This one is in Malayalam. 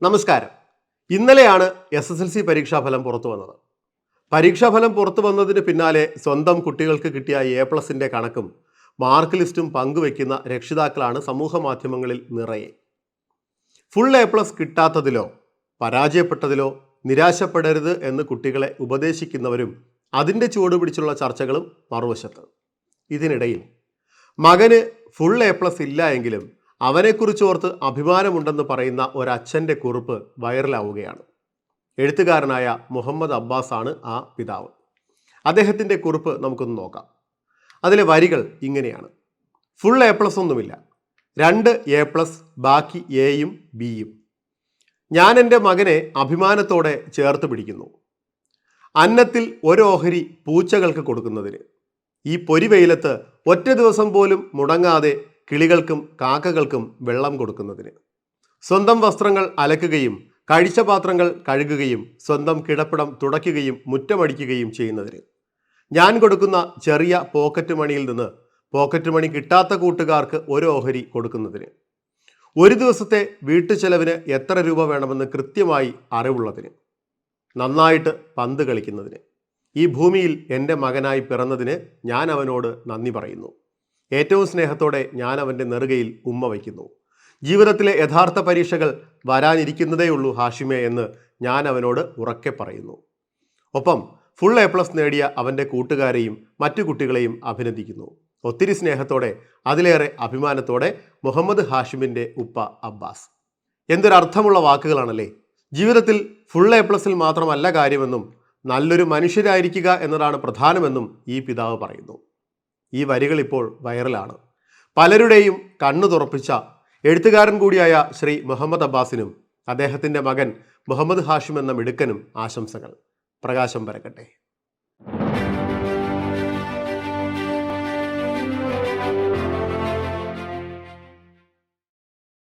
നമസ്കാരം. ഇന്നലെയാണ് SSLC പരീക്ഷാഫലം പുറത്തു വന്നത്. പരീക്ഷാഫലം പുറത്തു വന്നതിന് പിന്നാലെ സ്വന്തം കുട്ടികൾക്ക് കിട്ടിയ A+ന്റെ കണക്കും മാർക്ക് ലിസ്റ്റും പങ്കുവെക്കുന്ന രക്ഷിതാക്കളാണ് സമൂഹ മാധ്യമങ്ങളിൽ നിറയെ. ഫുൾ A+ കിട്ടാത്തതിലോ പരാജയപ്പെട്ടതിലോ നിരാശപ്പെടരുത് എന്ന് കുട്ടികളെ ഉപദേശിക്കുന്നവരും അതിൻ്റെ ചുവടുപിടിച്ചുള്ള ചർച്ചകളും മറുവശത്ത്. ഇതിനിടയിൽ മകന് ഫുൾ A+ ഇല്ല എങ്കിലും അവനെക്കുറിച്ച് ഓർത്ത് അഭിമാനമുണ്ടെന്ന് പറയുന്ന ഒരച്ഛൻ്റെ കുറിപ്പ് വൈറലാവുകയാണ്. എഴുത്തുകാരനായ മുഹമ്മദ് അബ്ബാസ് ആണ് ആ പിതാവ്. അദ്ദേഹത്തിൻ്റെ കുറിപ്പ് നമുക്കൊന്ന് നോക്കാം. അതിലെ വരികൾ ഇങ്ങനെയാണ്: ഫുൾ A+ ഒന്നുമില്ല, 2 A+, ബാക്കി Aയും Bയും. ഞാൻ എൻ്റെ മകനെ അഭിമാനത്തോടെ ചേർത്ത് പിടിക്കുന്നു. അന്നത്തിൽ ഓഹരി പൂച്ചകൾക്ക് കൊടുക്കുന്നതിന്, ഈ പൊരിവെയിലത്ത് ഒറ്റ ദിവസം പോലും മുടങ്ങാതെ കിളികൾക്കും കാക്കകൾക്കും വെള്ളം കൊടുക്കുന്നതിന്, സ്വന്തം വസ്ത്രങ്ങൾ അലക്കുകയും കഴിച്ച പാത്രങ്ങൾ കഴുകുകയും സ്വന്തം കിടപ്പിടം തുടയ്ക്കുകയും മുറ്റമടിക്കുകയും ചെയ്യുന്നതിന്, ഞാൻ കൊടുക്കുന്ന ചെറിയ പോക്കറ്റ് മണിയിൽ നിന്ന് പോക്കറ്റ് മണി കിട്ടാത്ത കൂട്ടുകാർക്ക് ഓഹരി കൊടുക്കുന്നതിന്, ഒരു ദിവസത്തെ വീട്ടുചെലവിന് എത്ര രൂപ വേണമെന്ന് കൃത്യമായി അറിവുള്ളതിന്, നന്നായിട്ട് പന്ത് കളിക്കുന്നതിന്, ഈ ഭൂമിയിൽ എൻ്റെ മകനായി പിറന്നതിന് ഞാൻ അവനോട് നന്ദി പറയുന്നു. ഏറ്റവും സ്നേഹത്തോടെ ഞാൻ അവൻ്റെ നെറുകയിൽ ഉമ്മ വയ്ക്കുന്നു. ജീവിതത്തിലെ യഥാർത്ഥ പരീക്ഷകൾ വരാനിരിക്കുന്നതേയുള്ളൂ ഹാഷിമേ എന്ന് ഞാൻ അവനോട് ഉറക്കെ പറയുന്നു. ഒപ്പം ഫുൾ A+ നേടിയ അവൻ്റെ കൂട്ടുകാരെയും മറ്റു കുട്ടികളെയും അഭിനന്ദിക്കുന്നു. ഒത്തിരി സ്നേഹത്തോടെ, അതിലേറെ അഭിമാനത്തോടെ, മുഹമ്മദ് ഹാഷിമിൻ്റെ ഉപ്പ അബ്ബാസ്. എന്തൊരർത്ഥമുള്ള വാക്കുകളാണല്ലേ. ജീവിതത്തിൽ ഫുൾ A+ൽ മാത്രമല്ല കാര്യമെന്നും നല്ലൊരു മനുഷ്യരായിരിക്കുക എന്നതാണ് പ്രധാനമെന്നും ഈ പിതാവ് പറയുന്നു. ഈ വരികൾ ഇപ്പോൾ വൈറലാണ്. പലരുടെയും കണ്ണു തുറപ്പിച്ച എഴുത്തുകാരൻ കൂടിയായ ശ്രീ മുഹമ്മദ് അബ്ബാസിനും അദ്ദേഹത്തിൻ്റെ മകൻ മുഹമ്മദ് ഹാഷിം എന്ന മിടുക്കനും ആശംസകൾ. പ്രകാശം പരക്കട്ടെ.